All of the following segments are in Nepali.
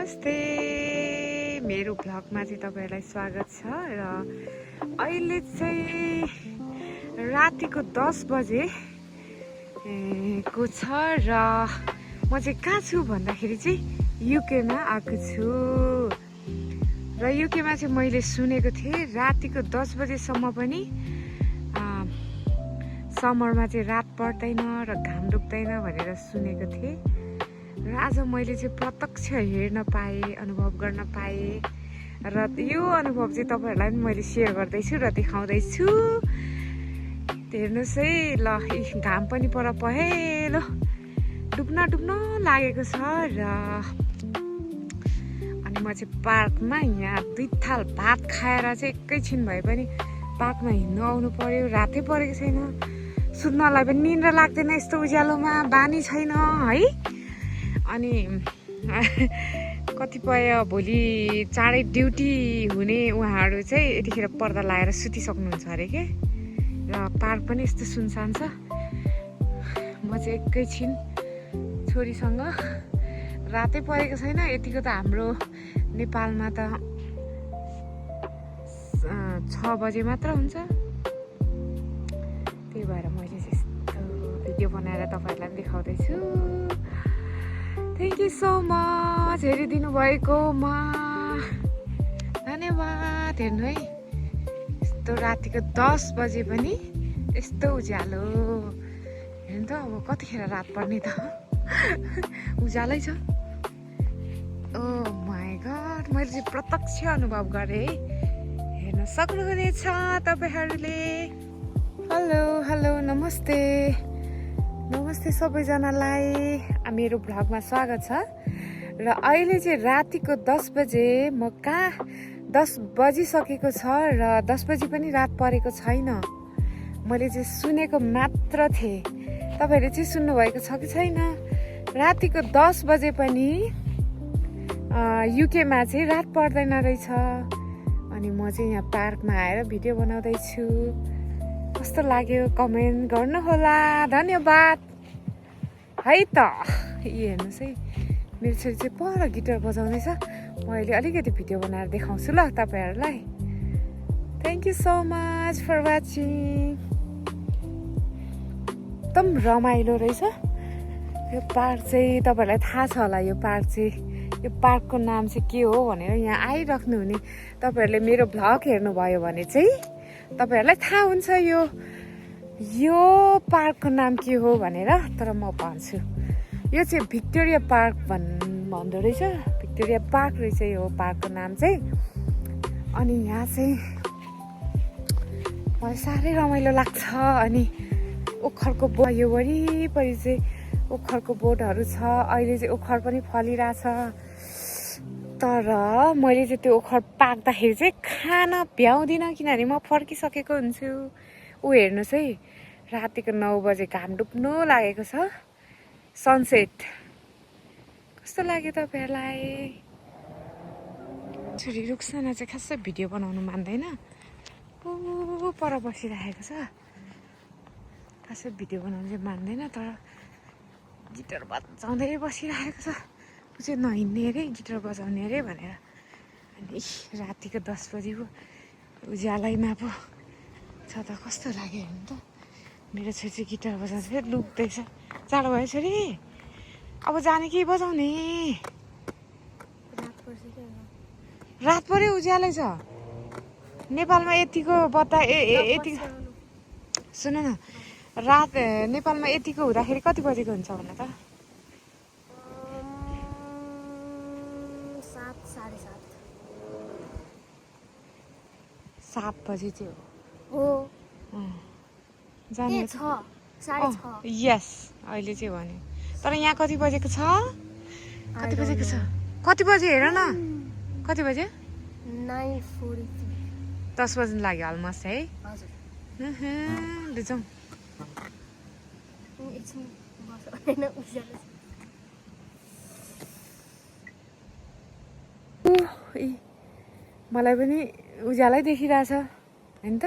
नमस्ते मेरो भ्लगमा चाहिँ तपाईहरुलाई स्वागत छ र अहिले चाहिँ रातिको 10 बजे को छ र म चाहिँ कहाँ छु भन्दाखेरि चाहिँ युके मा आएको छु र युके मा चाहिँ मैले सुनेको थिएँ रातिको 10 बजेसम्म पनि समरमा चाहिँ रात पर्दैन र घाम डुब्दैन भनेर सुनेको थिएँ र आज मैले चाहिँ प्रत्यक्ष हेर्न पाएँ अनुभव गर्न पाएँ र यो अनुभव चाहिँ तपाईहरुलाई पनि मैले शेयर गर्दैछु र देखाउँदैछु हेर्नुस् है ल घाम पनि पर पहेँलो डुब्न लागेको छ र अनि म चाहिँ पार्कमा यहाँ 2 थाल भात खाएर चाहिँ एकैछिन भए पनि पार्कमा हिँड्नु आउनु पर्यो रातै परेको छैन सुत्नलाई पनि निन्द्रा लाग्दैन यस्तो उज्यालोमा बानी छैन है अनि कतिपय भोलि चाँडै ड्युटी हुने उहाँहरू चाहिँ यतिखेर पर्दा लगाएर सुतिसक्नुहुन्छ अरे के र पार्क पनि यस्तो सुनसान छ म चाहिँ एकैछिन छोरीसँग रातै परेको छैन यतिको त हाम्रो नेपालमा त 6 बजे मात्र हुन्छ त्यही भएर मैले चाहिँ यस्तो भिडियो बनाएर तपाईहरुलाई देखाउँदैछु थ्याङ्क यू सो मच हेरिदिनु भएकोमा धन्यवाद हेर्नु है यस्तो रातिको 10 बजे पनि यस्तो उज्यालो हेर्नु त अब कतिखेर रात पर्ने त उज्यालै छ ओ माय गॉड मैले चाहिँ प्रत्यक्ष अनुभव गरेँ हेर्न सक्नुहुनेछ तपाईहरुले हेलो नमस्ते सबैजनालाई मेरो भ्लगमा स्वागत छ र अहिले चाहिँ रातिको 10 बजे म कहाँ 10 बजिसकेको छ र 10 बजी पनि रात परेको छैन मैले चाहिँ सुनेको मात्र थिएँ तपाईहरुले चाहिँ सुन्नुभएको छ कि छैन रातिको 10 बजे पनि युके मा चाहिँ रात पर्दैन रहेछ अनि म चाहिँ यहाँ पार्कमा आएर भिडियो बनाउँदैछु कस्तो लाग्यो कमेन्ट गर्नुहोला धन्यवाद है त हेर्नुस् है मेरो छोरी चाहिँ पर गिटार बजाउँदैछ म अहिले अलिकति भिडियो बनाएर देखाउँछु ल तपाईहरुलाई thank you so much for watching एकदम रमाइलो रहेछ यो पार्क चाहिँ तपाईहरुलाई थाहा छ होला यो पार्कको नाम चाहिँ के हो भनेर यहाँ आइराख्नु हुने तपाईहरुले मेरो भ्लग हेर्नुभयो भने चाहिँ तपाईहरुलाई थाहा हुन्छ यो पार्कको नाम के हो भनेर तर म भन्छु यो चाहिँ भिक्टोरिया पार्क भन्दो रहेछ भिक्टोरिया पार्क रहेछ यो पार्कको नाम चाहिँ अनि यहाँ चाहिँ मलाई साह्रै रमाइलो लाग्छ अनि ओखरको बोट यो वरिपरि चाहिँ ओखरको बोटहरू छ अहिले चाहिँ ओखर पनि फलिरहेछ तर मैले चाहिँ त्यो ओखर पाक्दाखेरि चाहिँ खान भ्याउँदिनँ किनभने म फर्किसकेको हुन्छु हेर्नुहोस् है रातिको 9 बजे घाम डुब्नु लागेको छ सनसेट कस्तो लाग्यो तपाईहरुलाई छोरी रुक्साना चाहिँ खासै भिडियो बनाउनु मान्दैन पर बसिरहेको छ खासै भिडियो बनाउनु चाहिँ मान्दैन तर गिटार बजाउँदै बसिरहेको छ ऊ चाहिँ नहिँड्ने अरे गिटार बजाउने अरे भनेर अनि रातिको 10 बजेको उज्यालैमा पो छ त कस्तो लाग्यो हेर्नु त मेरो छोरी चाहिँ गिटार बजाउँछ फेरि लुक्दैछ चाँडो भयो छोरी अब जाने कि बजाउने रात पर्यो उज्यालै छ नेपालमा यतिको बता यतिको सुन न रात नेपालमा यतिको हुँदाखेरि कति बजेको हुन्छ भन त 7 बजे चाहिँ हो जाने 6:30 यस अहिले चाहिँ भन्यो तर यहाँ कति बजेको छ कति बजे हेर न कति बजे 9:43 10 बज्न लाग्यो अलमोस्ट है हजुर जाउँ मलाई पनि उज्यालै देखिरहेछ हैन त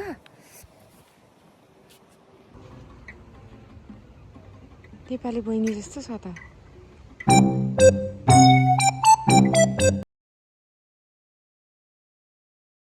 नेपाली बहिनी जस्तो छ त